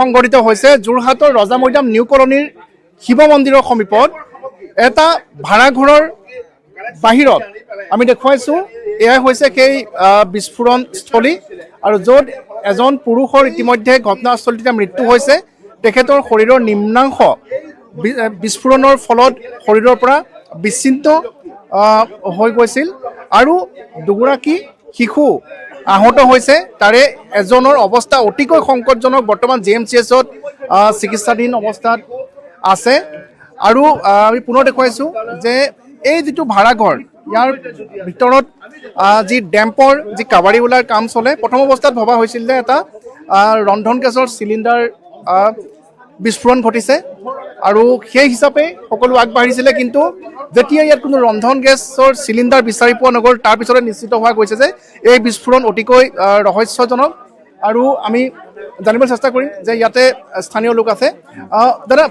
সংঘটিত হৈছে যোৰহাটৰ ৰজা মৈদাম নিউ কলনীৰ শিৱ মন্দিৰৰ সমীপত এটা ভাড়াঘৰৰ বাহিৰত আমি দেখুৱাইছোঁ এয়াই হৈছে সেই বিস্ফোৰণস্থলী আৰু য'ত এজন পুৰুষৰ ইতিমধ্যে ঘটনাস্থলীতে মৃত্যু হৈছে তেখেতৰ শৰীৰৰ নিম্নাংশ বিস্ফোৰণৰ ফলত শৰীৰৰ পৰা বিচ্ছিন্ন হৈ গৈছিল আৰু দুগৰাকী শিশু আহত হৈছে তাৰে এজনৰ অৱস্থা অতিকৈ সংকটজনক বৰ্তমান JMCHত চিকিৎসাধীন অৱস্থাত আছে আৰু আমি পুনৰ দেখুৱাইছোঁ যে এই যিটো ভাড়াঘৰ ইয়াৰ ভিতৰত যি ডেম্পৰ যি কাবাৰী ওলাৰ কাম চলে প্ৰথম অৱস্থাত ভবা হৈছিল যে এটা ৰন্ধন গেছৰ চিলিণ্ডাৰ বিস্ফোৰণ ঘটিছে আৰু সেই হিচাপে সকলো আগবাঢ়িছিলে কিন্তু যেতিয়া ইয়াত কোনো ৰন্ধন গেছৰ চিলিণ্ডাৰ বিচাৰি পোৱা নগ'ল তাৰপিছতে নিশ্চিত হোৱা গৈছে যে এই বিস্ফোৰণ অতিকৈ ৰহস্যজনক আৰু আমি জানিবলৈ চেষ্টা কৰিম যে ইয়াতে স্থানীয় লোক আছে দাদা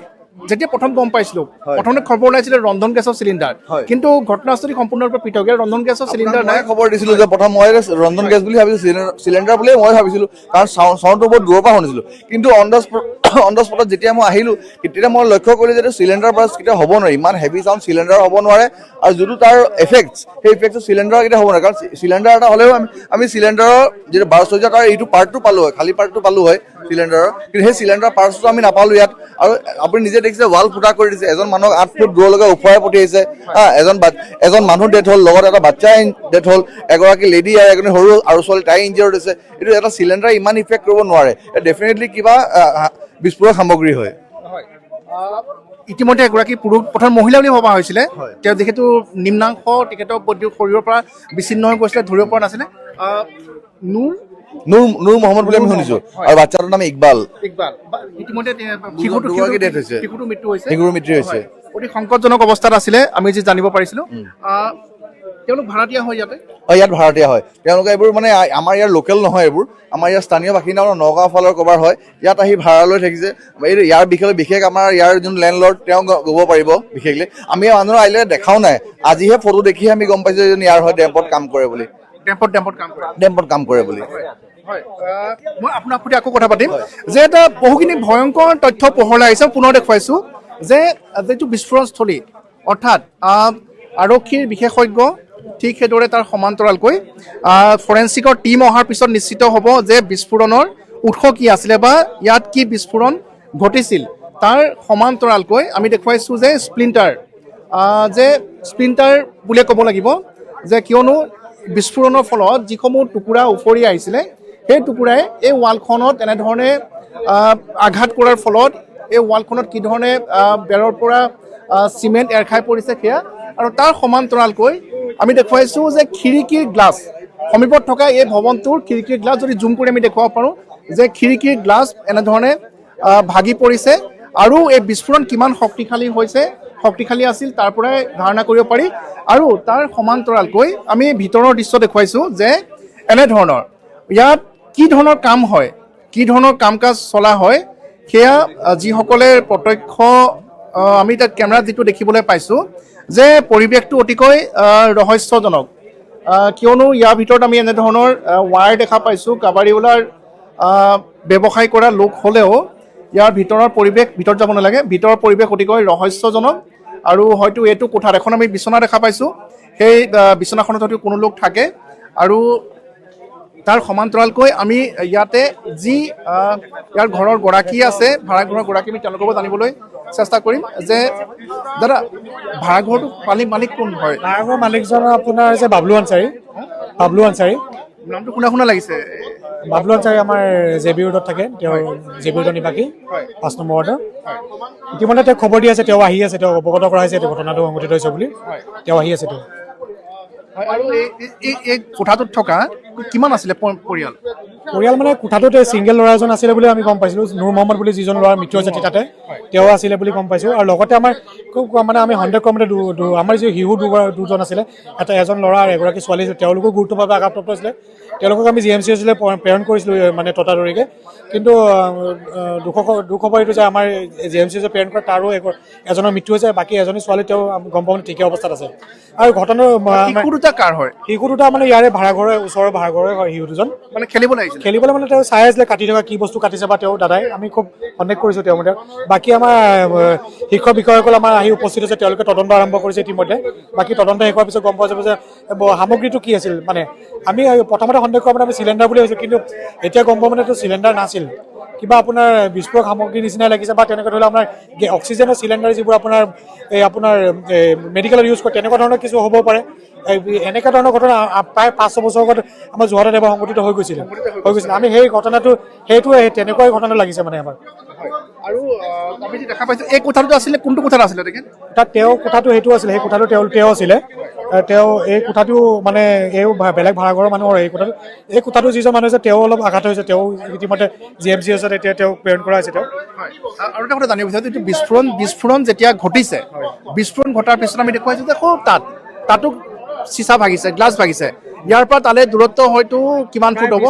যেতিয়া প্ৰথম গম পাইছিলোঁ প্ৰথমতে খবৰ ওলাইছিলে ৰন্ধন গেছৰ চিলিণ্ডাৰ কিন্তু ঘটনাস্থলী সম্পূৰ্ণৰূপে পৃথক ৰন্ধন গেছৰ চিলিণ্ডাৰ নাই খবৰ দিছিলোঁ যে প্ৰথম মই ৰন্ধন গেছ বুলি ভাবিছিলোঁ চিলিণ্ডাৰ বুলিয়ে মই ভাবিছিলোঁ কাৰণ চাউণ্ডটো বহুত দূৰৰ পৰা শুনিছিলোঁ কিন্তু অন দ্য স্পটত যেতিয়া মই আহিলোঁ তেতিয়া মই লক্ষ্য কৰিলোঁ যে চিলিণ্ডাৰ ব্ৰাছ কেতিয়াও হ'ব নোৱাৰে ইমান হেভি চাউণ্ড চিলিণ্ডাৰ হ'ব নোৱাৰে আৰু যিটো তাৰ এফেক্টছ সেই এফেক্টটো চিলিণ্ডাৰ কেতিয়া হ'ব নোৱাৰে কাৰণ চিলিণ্ডাৰ এটা হ'লেও আমি চিলিণ্ডাৰৰ যিটো ব্ৰাছ হৈ যায় তাৰ এইটো পাৰ্টটো পালোঁ হয় খালী পাৰ্টটো পালোঁ হয় চিলিণ্ডাৰৰ কিন্তু সেই চিলিণ্ডাৰ পাৰ্টছটো আমি নাপালোঁ ইয়াত আৰু আপুনি নিজে দেখিছে ৱাল ফুটা কৰি দিছে এজন মানুহক 8 ফুট দূৰলৈকে উফৰাই পঠিয়াইছে এজন মানুহ ডেথ হ'ল লগত এটা বাচ্চা ডেথ হ'ল এগৰাকী লেডি আৰু এজনী সৰু আৰু ছোৱালী তাই ইনজিয়ৰ্ড হৈছে এইটো এটা চিলিণ্ডাৰ ইমান ইফেক্ট কৰিব নোৱাৰে ডেফিনেটলি কিবা বিস্ফোৰক সামগ্ৰী হয় ইতিমধ্যে এগৰাকী পুৰুষ প্ৰথম মহিলা বুলি ভবা হৈছিলে তেওঁ যিহেতু নিম্নাংশ তেখেতৰ শৰীৰৰ পৰা বিচ্ছিন্ন হৈ গৈছিলে ধৰিব পৰা নাছিলে নুৰ মহম্মদ বুলি আমি শুনিছোঁ আৰু বাচ্চাটোৰ নাম ইকবাল ইতিমধ্যে শিশুটোৰ মৃত্যু হৈছে অতি সংকটজনক অৱস্থাত আছিলে আমি যি জানিব পাৰিছিলোঁ তেওঁলোক ভাড়াতীয়া হয় ইয়াত ভাড়াতীয়া হয় তেওঁলোকে এইবোৰ মানে আমাৰ ইয়াৰ লোকেল নহয় এইবোৰ আমাৰ ইয়াৰ স্থানীয় বাসিন্দা নগাঁও ফালৰ ক'ৰবাৰ হয় ইয়াত আহি ভাড়া লৈ থাকিছে ইয়াৰ বিষয়ে বিশেষ আমাৰ ইয়াৰ যোন লেণ্ডলৰ্ড তেওঁ ক'ব পাৰিব বিশেষকৈ আমি মানুহ আহিলে দেখাও নাই আজিহে ফটো দেখিহে আমি গম পাইছোঁ যে ইয়াৰ হয় ডেম্পত কাম কৰে বুলি ডেম্পত কাম কৰে বুলি মই আপোনাক সুধি আকৌ কথা পাতিম যে এটা বহুখিনি ভয়ংকৰ তথ্য পোহৰলৈ আহিছে পুনৰ দেখুৱাইছোঁ যে যিটো বিস্ফোৰণস্থলী অৰ্থাৎ আৰক্ষীৰ বিশেষজ্ঞ ঠিক সেইদৰে তাৰ সমান্তৰালকৈ ফৰেনচিকৰ টীম অহাৰ পিছত নিশ্চিত হ'ব যে বিস্ফোৰণৰ উৎস কি আছিলে বা ইয়াত কি বিস্ফোৰণ ঘটিছিল তাৰ সমান্তৰালকৈ আমি দেখুৱাইছোঁ যে স্প্লিণ্টাৰ বুলিয়ে ক'ব লাগিব যে কিয়নো বিস্ফোৰণৰ ফলত যিসমূহ টুকুৰা উফৰি আহিছিলে সেই টুকুৰাই এই ৱালখনত এনেধৰণে আঘাত কৰাৰ ফলত এই ৱালখনত কি ধৰণে বেৰৰ পৰা চিমেণ্ট এৰ খাই পৰিছে সেয়া আৰু তাৰ সমান্তৰালকৈ আমি দেখুৱাইছোঁ যে খিৰিকীৰ গ্লাছ সমীপত থকা এই ভৱনটোৰ খিৰিকীৰ গ্লাছ যদি জুম কৰি আমি দেখুৱাব পাৰোঁ যে খিৰিকীৰ গ্লাছ এনেধৰণে ভাগি পৰিছে আৰু এই বিস্ফোৰণ কিমান শক্তিশালী আছিল তাৰ পৰাই ধাৰণা কৰিব পাৰি আৰু তাৰ সমান্তৰালকৈ আমি ভিতৰৰ দৃশ্য দেখুৱাইছোঁ যে এনেধৰণৰ ইয়াত কি ধৰণৰ কাম হয় কি ধৰণৰ কাম কাজ চলা হয় সেয়া যিসকলে প্ৰত্যক্ষ আমি তাত কেমেৰাত যিটো দেখিবলৈ পাইছোঁ যে পৰিৱেশটো অতিকৈ ৰহস্যজনক কিয়নো ইয়াৰ ভিতৰত আমি এনেধৰণৰ ৱায়াৰ দেখা পাইছোঁ কাবাৰীৱালাৰ ব্যৱসায় কৰা লোক হ'লেও ইয়াৰ ভিতৰত যাব নালাগে ভিতৰৰ পৰিৱেশ অতিকৈ ৰহস্যজনক আৰু হয়তো এইটো কোঠাত এখন আমি বিচনা দেখা পাইছোঁ সেই বিচনাখনত হয়তো কোনো লোক থাকে আৰু তাৰ সমান্তৰালকৈ আমি ইয়াতে যি ইয়াৰ ঘৰৰ গৰাকী আছে ভাড়াঘৰৰ গৰাকী আমি তেওঁলোকৰ জানিবলৈ চেষ্টা কৰিম যে দাদা ভাড়াঘৰটো মালিক কোন হয় ভাড়াঘৰৰ মালিকজন আপোনাৰ যে বাবলু আনচাৰী নামটো শুনা লাগিছে বাবলু আনচাৰী আমাৰ JB ৰোডত থাকে তেওঁ JB ৰোডৰ নিবাসী 5 নম্বৰ ৱাৰ্ডৰ ইতিমধ্যে তেওঁ খবৰ দি আছে তেওঁ আহি আছে তেওঁ অৱগত কৰা হৈছে ঘটনাটো সংঘটিত হৈছে বুলি তেওঁ আহি আছে তেওঁ আৰু এই কোঠাটোত থকা কিমান আছিলে পৰিয়াল মানে কোঠাটোত ছিংগল ল'ৰা এজন আছিলে বুলি আমি গম পাইছিলোঁ নুৰ মহম্মদ বুলি যিজন ল'ৰাৰ মৃত্যু হৈছে তাতে তেওঁ আছিলে বুলি গম পাইছোঁ আৰু লগতে আমাৰ খুব মানে আমি সন্দেহ কৰোঁ আমাৰ যি শিশু দুজন আছিলে এজন ল'ৰা আৰু এগৰাকী ছোৱালী তেওঁলোকো গুৰুত্বভাৱে আঘাতপ্ৰাপ্ত হৈছিলে তেওঁলোকক আমি JMCHলৈ প্ৰেৰণ কৰিছিলোঁ মানে ততাতৰিকে কিন্তু দুখ খবৰ এইটো যে আমাৰ JMCHলৈ প্ৰেৰণ কৰা তাৰো এজনৰ মৃত্যু হৈছে বাকী এজনী ছোৱালী তেওঁ গম পাওঁ ঠিকে অৱস্থাত আছে আৰু ঘটনাৰ দুটা কাৰ হয় শিশু দুটা মানে ইয়াৰে ভাড়াঘৰৰ ওচৰৰ ভাড়াঘৰে হয় শিশু দুজন মানে খেলিবলৈ আহিছিল খেলিবলৈ মানে তেওঁ চাই আছিলে কাটি থকা কি বস্তু কাটিছে বা তেওঁ দাদাই আমি খুব সন্দেহ কৰিছোঁ তেওঁ মতে বাকী আমাৰ শিক্ষক বিষয়াসকল আমাৰ আহি উপস্থিত হৈছে তেওঁলোকে তদন্ত আৰম্ভ কৰিছে ইতিমধ্যে বাকী তদন্ত শেষ হোৱাৰ পিছত গম পোৱা যাব যে সামগ্ৰীটো কি আছিল মানে আমি প্ৰথমতে সন্দেহ কৰা মানে আমি চিলিণ্ডাৰ বুলি ভাবিছোঁ কিন্তু এতিয়া গম পোৱা মানে এইটো চিলিণ্ডাৰ নাছিল কিবা আপোনাৰ বিস্ফোৰক সামগ্ৰীৰ নিচিনাই লাগিছে বা তেনেকুৱা ধৰি লওক আপোনাৰ অক্সিজেনৰ চিলিণ্ডাৰ যিবোৰ আপোনাৰ মেডিকেলত ইউজ কৰে তেনেকুৱা ধৰণৰ কিছু হ'ব পাৰে এনেকুৱা ধৰণৰ ঘটনা প্ৰায় 5-6 বছৰ আগত আমাৰ যোৰহাটত এবাৰ সংঘটিত হৈ গৈছিলে আমি সেই ঘটনাটো তেনেকুৱাই ঘটনা লাগিছে মানে আমাৰ আৰু আমি যি দেখা পাইছোঁ এই কোঠাটো আছিলে কোনটো কোঠাত আছিলে তেখেত তাত তেওঁ কোঠাটো সেইটো আছিলে সেই কোঠাটো তেওঁ আছিলে তেওঁ এই কোঠাটো মানে এই বেলেগ ভাড়াঘৰৰ মানুহৰ এই কোঠাটো যিজন মানুহ আছে তেওঁ অলপ আঘাত হৈছে তেওঁ ইতিমধ্যে GMCHত এতিয়া তেওঁ প্ৰেৰণ কৰা হৈছে তেওঁ আৰু এটা কথা জানিব বিচাৰোঁ এইটো বিস্ফোৰণ যেতিয়া ঘটিছে বিস্ফোৰণ ঘটাৰ পিছত আমি দেখুৱাইছোঁ যে তাতো চিচা ভাগিছে গ্লাছ ভাগিছে ইয়াৰ পৰা তালে দূৰত্ব হয়তো কিমান ফুট হ'ব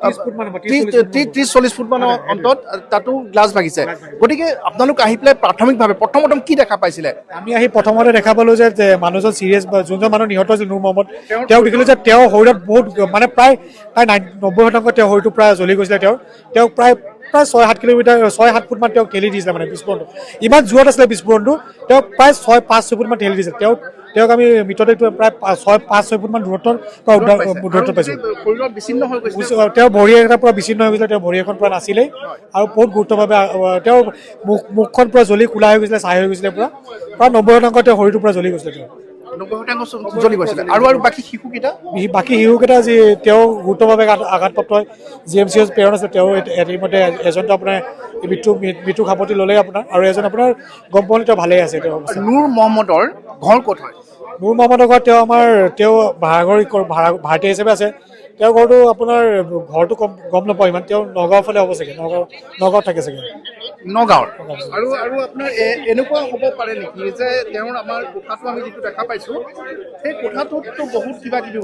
30-40 ফুট মানৰ অন্তত তাতো গ্লাছ ভাগিছে গতিকে আপোনালোক আহি পেলাই প্ৰাথমিকভাৱে প্ৰথম কি দেখা পাইছিলে আমি আহি প্ৰথমতে দেখা পালোঁ যে মানুহজন চিৰিয়াছ বা যোনজন মানুহ নিহত হৈছিল নুৰ মহম্মদ তেওঁক দেখিলোঁ যে তেওঁ শৰীৰত বহুত মানে প্ৰায় 90% তেওঁ শৰীৰটো প্ৰায় জ্বলি গৈছিলে তেওঁ প্ৰায় 6-7 ফুট মান তেওঁক ঠেলি দিছিলে মানে বিস্ফোৰণটো ইমান জোৰত আছিলে বিস্ফোৰণটো তেওঁক প্ৰায় 5-6 ফুট মান ঠেলি দিছিলে তেওঁক আমি মৃতদেহটো প্ৰায় 5-6 ফুট মান দূৰত্ব পাইছোঁ তেওঁৰ ভৰি এটা পৰা বিচ্ছিন্ন হৈ গৈছিলে তেওঁৰ ভৰি এখন পৰা নাছিলেই আৰু বহুত গুৰুত্বভাৱে তেওঁৰ মুখখন পৰা জ্বলি কোলা হৈ গৈছিলে ছাই হৈ গৈছিলে প্ৰায় 90% তেওঁৰ শৰীৰটো পৰা জ্বলি গৈছিলে জ্বলি গৈছিলে আৰু বাকী শিশুকেইটা যি তেওঁ গুৰুত্বভাৱে আঘাতপ্ৰাপ্ত হয় GMCH প্ৰেৰণ আছে তেওঁ ইতিমধ্যে এজনটো আপোনাৰ মৃত্যু সাৱটি ল'লে আপোনাৰ আৰু এজন আপোনাৰ গম পোৱা তেওঁ ভালেই আছে তেওঁ নুৰ মহম্মদৰ ঘৰ ক'ত হয় নুৰ মহম্মদৰ ঘৰত তেওঁ ভাড়াতীয়া হিচাপে আছে তেওঁৰ ঘৰটো আপোনাৰ ঘৰটো গম নাপাওঁ ইমান তেওঁ নগাঁৱৰ ফালে হ'ব চাগে নগাঁৱত থাকে চাগে নগাঁৱৰ আৰু আপোনাৰ এনেকুৱা হ'ব পাৰে নেকি যে তেওঁৰ আমাৰ কোঠাটো আমি যিটো দেখা পাইছোঁ সেই কোঠাটোততো বহুত কিবা কিবি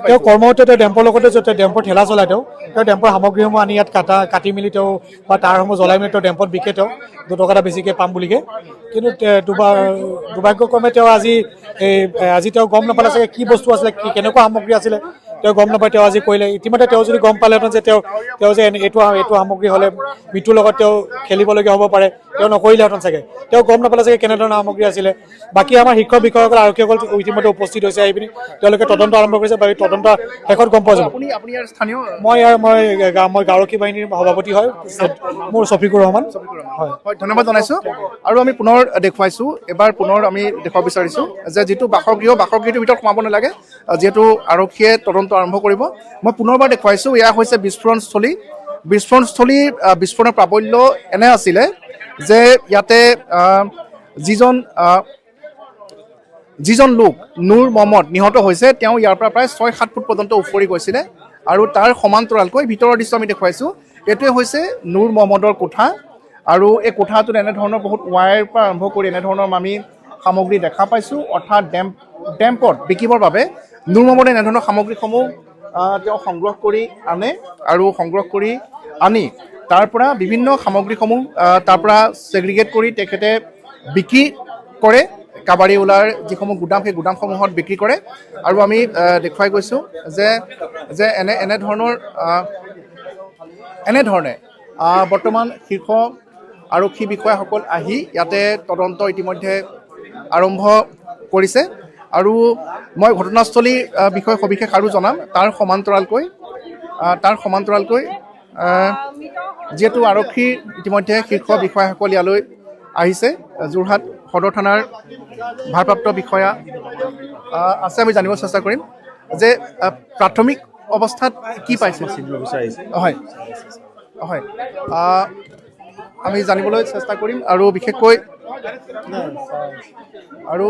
তেওঁ কৰ্মসূত্ৰে তেওঁ ডেম্পৰ লগতে ডেম্পৰ ঠেলা চলায় তেওঁ ডেম্পৰ সামগ্ৰীসমূহ আনি ইয়াত কাটি মেলি তেওঁ বা তাৰসমূহ জ্বলাই মেলি তেওঁ ডেম্পত বিকে তেওঁ 2 টকা এটা বেছিকৈ পাম বুলিকে কিন্তু দুৰ্ভাগ্যক্ৰমে তেওঁ আজি তেওঁ গম নাপালে চাগে কি বস্তু আছিলে কেনেকুৱা সামগ্ৰী আছিলে তেওঁ গম নাপায় তেওঁ আজি কৰিলে ইতিমধ্যে তেওঁ যদি গম পালেহেঁতেন যে তেওঁ যে এইটো সামগ্ৰী হ'লে মৃত্যুৰ লগত তেওঁ খেলিবলগীয়া হ'ব পাৰে তেওঁ নকৰিলেহেঁতেন চাগে তেওঁ গম নাপালে চাগে কেনেধৰণৰ সামগ্ৰী আছিলে বাকী আমাৰ শিক্ষক বিষয়াসকল আৰক্ষীসকল ইতিমধ্যে উপস্থিত হৈছে আহি পিনি তেওঁলোকে তদন্ত আৰম্ভ কৰিছে বা তদন্ত শেষত গম পোৱা যাব মই গাঁওৰক্ষী বাহিনীৰ সভাপতি হয় মোৰ ছফিকুৰ ৰহমান হয় ধন্যবাদ জনাইছোঁ আৰু আমি পুনৰ দেখুৱাইছোঁ এবাৰ পুনৰ আমি দেখুৱাব বিচাৰিছোঁ যে যিটো বাসগৃহটোৰ ভিতৰত সোমাব নালাগে যিহেতু আৰক্ষীয়ে তদন্ত আৰম্ভ কৰিব মই পুনৰবাৰ দেখুৱাইছোঁ এয়া হৈছে বিস্ফোৰণস্থলী বিস্ফোৰণৰ প্ৰাবল্য এনে আছিলে যে ইয়াতে যিজন লোক নুৰ মহম্মদ নিহত হৈছে তেওঁ ইয়াৰ পৰা প্ৰায় 6-7 ফুট পৰ্যন্ত উফৰি গৈছিলে আৰু তাৰ সমান্তৰালকৈ ভিতৰৰ দৃশ্য আমি দেখুৱাইছোঁ এইটোৱে হৈছে নুৰ মহম্মদৰ কোঠা আৰু এই কোঠাটোত এনেধৰণৰ বহুত ৱায়াৰৰ পৰা আৰম্ভ কৰি এনেধৰণৰ আমি সামগ্ৰী দেখা পাইছোঁ অৰ্থাৎ ডেম্পত বিকিবৰ বাবে নুৰ মহম্মদে এনেধৰণৰ সামগ্ৰীসমূহ তেওঁ সংগ্ৰহ কৰি আনে আৰু সংগ্ৰহ কৰি আনি তাৰ পৰা বিভিন্ন সামগ্ৰীসমূহ তাৰ পৰা ছেগ্ৰিগেট কৰি তেখেতে বিক্ৰী কৰে কাবাৰীৱালাৰ যিসমূহ গুদাম সেই গুদামসমূহত বিক্ৰী কৰে আৰু আমি দেখুৱাই গৈছোঁ যে এনেধৰণে বৰ্তমান শীৰ্ষ আৰক্ষী বিষয়াসকল আহি ইয়াতে তদন্ত ইতিমধ্যে আৰম্ভ কৰিছে আৰু মই ঘটনাস্থলীৰ বিষয়ে সবিশেষ আৰু জনাম তাৰ সমান্তৰালকৈ যিহেতু আৰক্ষীৰ ইতিমধ্যে শীৰ্ষ বিষয়াসকল ইয়ালৈ আহিছে যোৰহাট সদৰ থানাৰ ভাৰপ্ৰাপ্ত বিষয়া আছে আমি জানিব চেষ্টা কৰিম যে প্ৰাথমিক অৱস্থাত কি পাইছে হয় হয় আমি জানিবলৈ চেষ্টা কৰিম আৰু বিশেষকৈ আৰু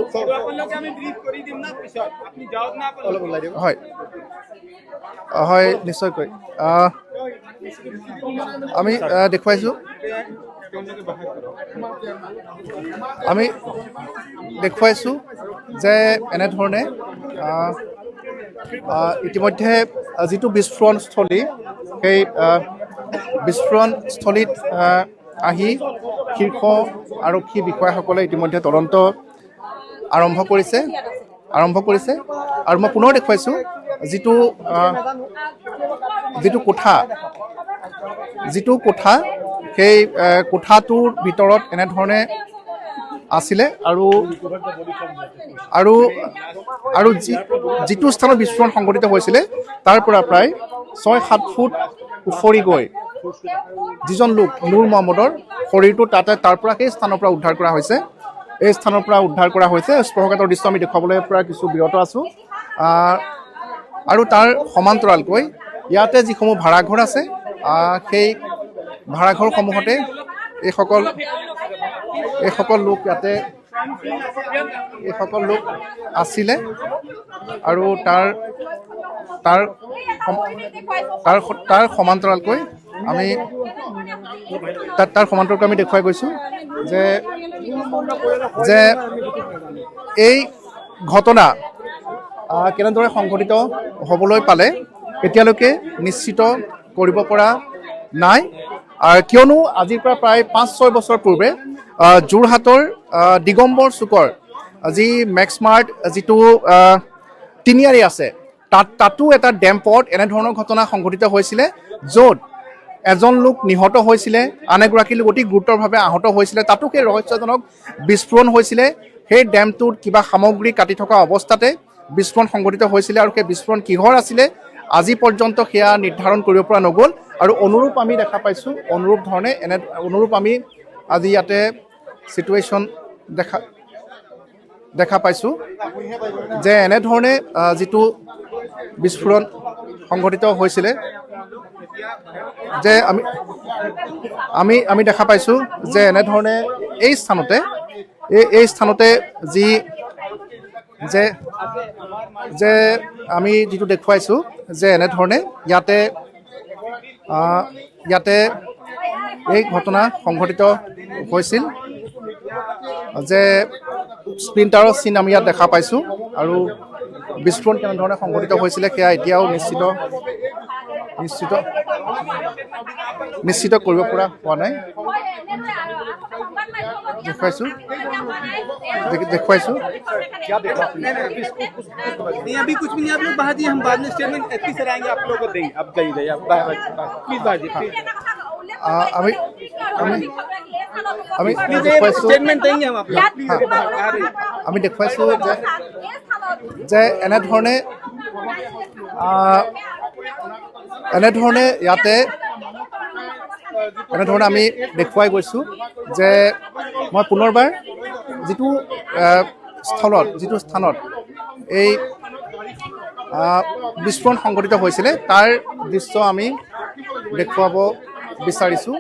হয় হয় নিশ্চয়কৈ আমি দেখুৱাইছোঁ যে এনেধৰণে ইতিমধ্যে যিটো বিস্ফোৰণস্থলী সেই বিস্ফোৰণস্থলীত আহি শীৰ্ষ আৰক্ষী বিষয়াসকলে ইতিমধ্যে তদন্ত আৰম্ভ কৰিছে আৰম্ভ কৰিছে আৰু মই পুনৰ দেখুৱাইছোঁ যিটো কোঠা সেই কোঠাটোৰ ভিতৰত এনেধৰণে আছিলে আৰু যিটো স্থানত বিস্ফোৰণ সংঘটিত হৈছিলে তাৰ পৰা প্ৰায় 6-7 ফুট ওফৰি গৈ যিজন লোক নুৰ মহম্মদৰ শৰীৰটো তাৰ পৰা সেই স্থানৰ পৰা উদ্ধাৰ কৰা হৈছে। এই স্থানৰ পৰা উদ্ধাৰ কৰা হৈছে। স্পৰ্শকাতৰ দৃশ্য আমি দেখুৱাবলৈ পৰা কিছু বিৰত আছোঁ। আৰু তাৰ সমান্তৰালকৈ ইয়াতে যিসমূহ ভাড়াঘৰ আছে সেই ভাড়াঘৰসমূহতে এইসকল লোক আছিলে আৰু তাৰ সমান্তৰালকৈ আমি দেখুৱাই গৈছোঁ যে এই ঘটনা কেনেদৰে সংঘটিত হ'বলৈ পালে এতিয়ালৈকে নিশ্চিত কৰিব পৰা নাই। কিয়নো আজিৰ পৰা প্ৰায় 5-6 বছৰ পূৰ্বে যোৰহাটৰ দিগম্বৰ চুকৰ যি মেক্সমাৰ্ট যিটো তিনিআলি আছে তাতো এটা ডেম্পত এনেধৰণৰ ঘটনা সংঘটিত হৈছিলে, য'ত এজন লোক নিহত হৈছিলে, আন এগৰাকী লোক অতি গুৰুতৰভাৱে আহত হৈছিলে। তাতো সেই ৰহস্যজনক বিস্ফোৰণ হৈছিলে। সেই ডেমটোত কিবা সামগ্ৰী কাটি থকা অৱস্থাতে বিস্ফোৰণ সংঘটিত হৈছিলে আৰু সেই বিস্ফোৰণ কিহৰ আছিলে আজি পৰ্যন্ত সেয়া নিৰ্ধাৰণ কৰিব পৰা নগ'ল। আৰু অনুৰূপ আমি দেখা পাইছোঁ, অনুৰূপ আমি আজি ইয়াতে চিটুৱেশ্যন দেখা পাইছোঁ যে এনেধৰণে যিটো বিস্ফোৰণ সংঘটিত হৈছিলে যে আমি দেখা পাইছোঁ যে এনেধৰণে এই স্থানতে যে আমি যিটো দেখুৱাইছোঁ যে এনেধৰণে ইয়াতে এই ঘটনা সংঘটিত হৈছিল, যে স্প্লিণ্টাৰৰ চিন আমি ইয়াত দেখা পাইছোঁ আৰু বিস্ফোৰণ কেনেধৰণে সংঘটিত হৈছিলে সেয়া এতিয়াও নিশ্চিত কৰিব পৰা হোৱা নাই। দেখুৱাইছোঁ नहीं अभी कुछ भी नहीं, आप लोग बाहर जी, हम बाद में स्टेटमेंट एसपी सर आएंगे, आप लोगों को देंगे, आप जाइए आप प्लीज बाहर जी, स्टेटमेंट देंगे हम आप लोग, আমি দেখুৱাইছোঁ যে এনেধৰণে আমি দেখুৱাই গৈছোঁ যে মই পুনৰবাৰ যিটো স্থানত এই বিস্ফোৰণ সংঘটিত হৈছিলে তাৰ দৃশ্য আমি দেখুৱাব বিচাৰিছোঁ।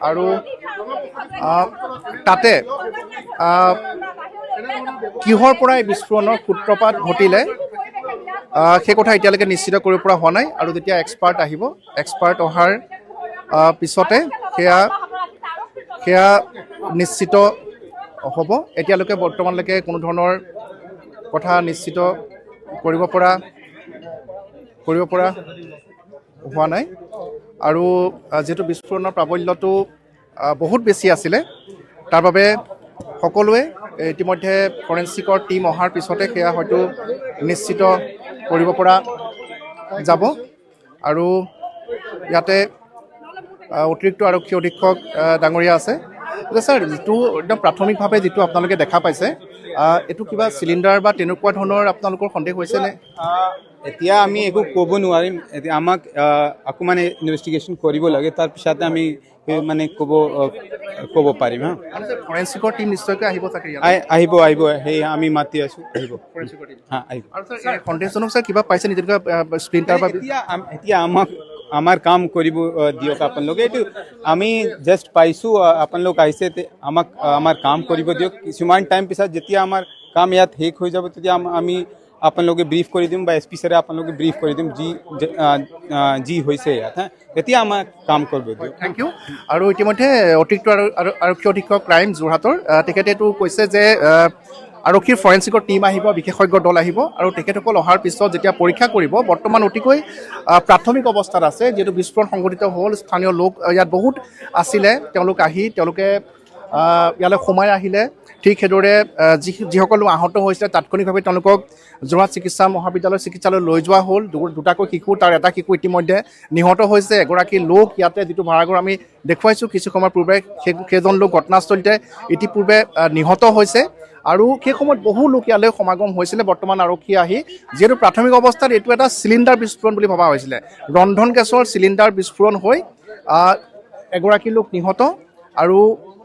আৰু তাতে কিহৰ পৰা এই বিস্ফোৰণৰ সূত্ৰপাত ঘটিলে সেই কথা এতিয়ালৈকে নিশ্চিত কৰিব পৰা হোৱা নাই। আৰু যেতিয়া এক্সপাৰ্ট অহাৰ পিছতে সেয়া নিশ্চিত হ'ব। এতিয়ালৈকে বৰ্তমানলৈকে কোনো ধৰণৰ কথা নিশ্চিত কৰিব পৰা হোৱা নাই। আৰু যিহেতু বিস্ফোৰণৰ প্ৰাবল্যটো বহুত বেছি আছিলে, তাৰ বাবে সকলোৱে ইতিমধ্যে ফৰেনচিকৰ টীম অহাৰ পিছতে সেয়া হয়তো নিশ্চিত কৰিব পৰা যাব। আৰু ইয়াতে অতিৰিক্ত আৰক্ষী অধীক্ষক ডাঙৰীয়া আছে। ছাৰ, যিটো একদম প্ৰাথমিকভাৱে যিটো আপোনালোকে দেখা পাইছে, এইটো কিবা চিলিণ্ডাৰ বা তেনেকুৱা ধৰণৰ আপোনালোকৰ সন্দেহ হৈছেনে? এতিয়া আমি একো ক'ব নোৱাৰিম, এতিয়া আমাক আকৌ মানে ইনভেষ্টিগেশ্যন কৰিব লাগে, তাৰপিছতে আমি মানে ক'ব পাৰিম। ফৰেনচিকৰ টীম নিশ্চয়কৈ আহিব চাগে? আহিব, সেই আমি মাতি আছোঁ, আহিব। সন্দেহজনক ছাৰ কিবা পাইছে নেকি? স্প্লিণ্টাৰ বা এতিয়া আমাৰ কাম কৰিব দিয়ক আপোনালোকে। এইটো আমি জাষ্ট পাইছোঁ, আপোনালোক আহিছে, আমাৰ কাম কৰিব দিয়ক। কিছুমান টাইম পিছত যেতিয়া আমাৰ কাম ইয়াত শেষ হৈ যাব তেতিয়া আমি আপোনালোকে ব্ৰিফ কৰি দিম বা এছ পি ছাৰে আপোনালোকে ব্ৰিফ কৰি দিম যি হৈছে ইয়াত। তেতিয়া আমাৰ কাম কৰিব দিয়ক। Thank you. আৰু ইতিমধ্যে অতিৰিক্ত আৰক্ষী অধীক্ষক ক্ৰাইম যোৰহাটৰ তেখেতেতো কৈছে যে আৰক্ষীৰ ফৰেনচিকৰ টীম আহিব, বিশেষজ্ঞ দল আহিব, আৰু তেখেতসকল অহাৰ পিছত যেতিয়া পৰীক্ষা কৰিব, বৰ্তমান অতিকৈ প্ৰাথমিক অৱস্থাত আছে। যিহেতু বিস্ফোৰণ সংঘটিত হ'ল, স্থানীয় লোক ইয়াত বহুত আছিলে, তেওঁলোকে ইয়ালৈ সোমাই আহিলে ঠিক সেইদৰে যিসকল আহত হৈছিলে তাৎক্ষণিকভাৱে তেওঁলোকক যোৰহাট চিকিৎসা মহাবিদ্যালয় চিকিৎসালয় লৈ যোৱা হ'ল দুটাকৈ শিশু তাৰ এটা শিশু ইতিমধ্যে নিহত হৈছে এগৰাকী লোক ইয়াতে যিটো ভাড়াঘৰ আমি দেখুৱাইছোঁ কিছু সময়ৰ পূৰ্বে সেইজন লোক ঘটনাস্থলীতে ইতিপূৰ্বে নিহত হৈছে আৰু সেই সময়ত বহু লোক ইয়ালৈ সমাগম হৈছিলে বৰ্তমান আৰক্ষী আহি যিহেতু প্ৰাথমিক অৱস্থাত এইটো এটা চিলিণ্ডাৰ বিস্ফোৰণ বুলি ভবা হৈছিলে ৰন্ধন গেছৰ চিলিণ্ডাৰ বিস্ফোৰণ হৈ এগৰাকী লোক নিহত আৰু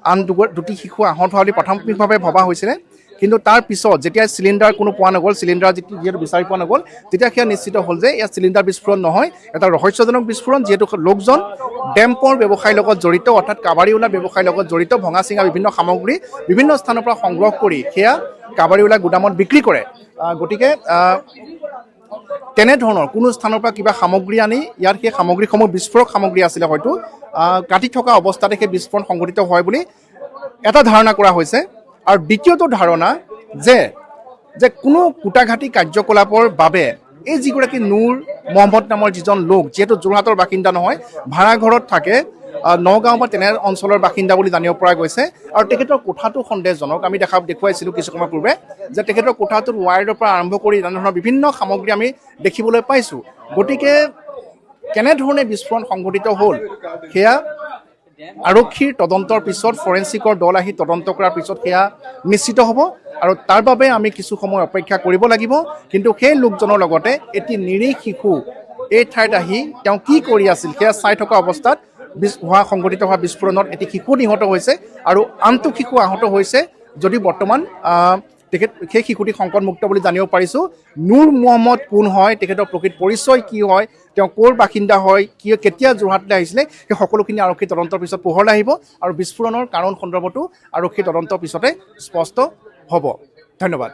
আন দুটি শিশু আহত হোৱা বুলি প্ৰাথমিকভাৱে ভবা হৈছিলে কিন্তু তাৰ পিছত যেতিয়া চিলিণ্ডাৰ কোনো পোৱা নগ'ল চিলিণ্ডাৰ যিহেতু বিচাৰি পোৱা নগ'ল তেতিয়া সেয়া নিশ্চিত হ'ল যে ইয়াত চিলিণ্ডাৰ বিস্ফোৰণ নহয় এটা ৰহস্যজনক বিস্ফোৰণ যিহেতু লোকজন ডেম্পৰ ব্যৱসায়ৰ লগত জড়িত অৰ্থাৎ কাবাৰীওলা ব্যৱসায়ৰ লগত জড়িত ভঙা চিঙা বিভিন্ন সামগ্ৰী বিভিন্ন স্থানৰ পৰা সংগ্ৰহ কৰি সেয়া কাবাৰীওলা গুদামত বিক্ৰী কৰে গতিকে তেনেধৰণৰ কোনো স্থানৰ পৰা কিবা সামগ্ৰী আনি ইয়াত সেই সামগ্ৰীসমূহ বিস্ফোৰক সামগ্ৰী আছিলে হয়তো কাটি থকা অৱস্থাতে সেই বিস্ফোৰণ সংঘটিত হয় বুলি এটা ধাৰণা কৰা হৈছে আৰু দ্বিতীয়টো ধাৰণা যে কোনো কুটাঘাটি কাৰ্যকলাপৰ বাবে এই যিগৰাকী নুৰ মহম্মদ নামৰ যিজন লোক যিহেতু যোৰহাটৰ বাসিন্দা নহয় ভাড়াঘৰত থাকে নগাঁও বা তেনে অঞ্চলৰ বাসিন্দা বুলি জানিব পৰা গৈছে আৰু তেখেতৰ কোঠাটো সন্দেহজনক আমি দেখুৱাইছিলোঁ কিছু সময় পূৰ্বে যে তেখেতৰ কোঠাটোত ৱায়াৰৰ পৰা আৰম্ভ কৰি এনেধৰণৰ বিভিন্ন সামগ্ৰী আমি দেখিবলৈ পাইছোঁ গতিকে কেনেধৰণে বিস্ফোৰণ সংঘটিত হ'ল সেয়া আৰক্ষীৰ তদন্তৰ পিছত ফৰেনচিকৰ দল আহি তদন্ত কৰাৰ পিছত সেয়া নিশ্চিত হ'ব আৰু তাৰ বাবে আমি কিছু সময় অপেক্ষা কৰিব লাগিব কিন্তু সেই লোকজনৰ লগতে এটি নিৰীহ শিশু এই ঠাইত আহি তেওঁ কি কৰি আছিল সেয়া চাই থকা অৱস্থাত সংঘটিত হোৱা বিস্ফোৰণত এটি শিশু নিহত হৈছে আৰু আনটো শিশু আহত হৈছে যদি বৰ্তমান সেই শিশুটি সংকটমুক্ত বুলি জানিব পাৰিছোঁ নুৰ মহম্মদ কোন হয় তেখেতৰ প্ৰকৃত পৰিচয় কি হয় তেওঁ ক'ৰ বাসিন্দা হয় কেতিয়া যোৰহাটলৈ আহিছিলে সেই সকলোখিনি আৰক্ষী তদন্তৰ পিছত পোহৰলৈ আহিব আৰু বিস্ফোৰণৰ কাৰণ সন্দৰ্ভতো আৰক্ষী তদন্তৰ পিছতে স্পষ্ট হ'ব ধন্যবাদ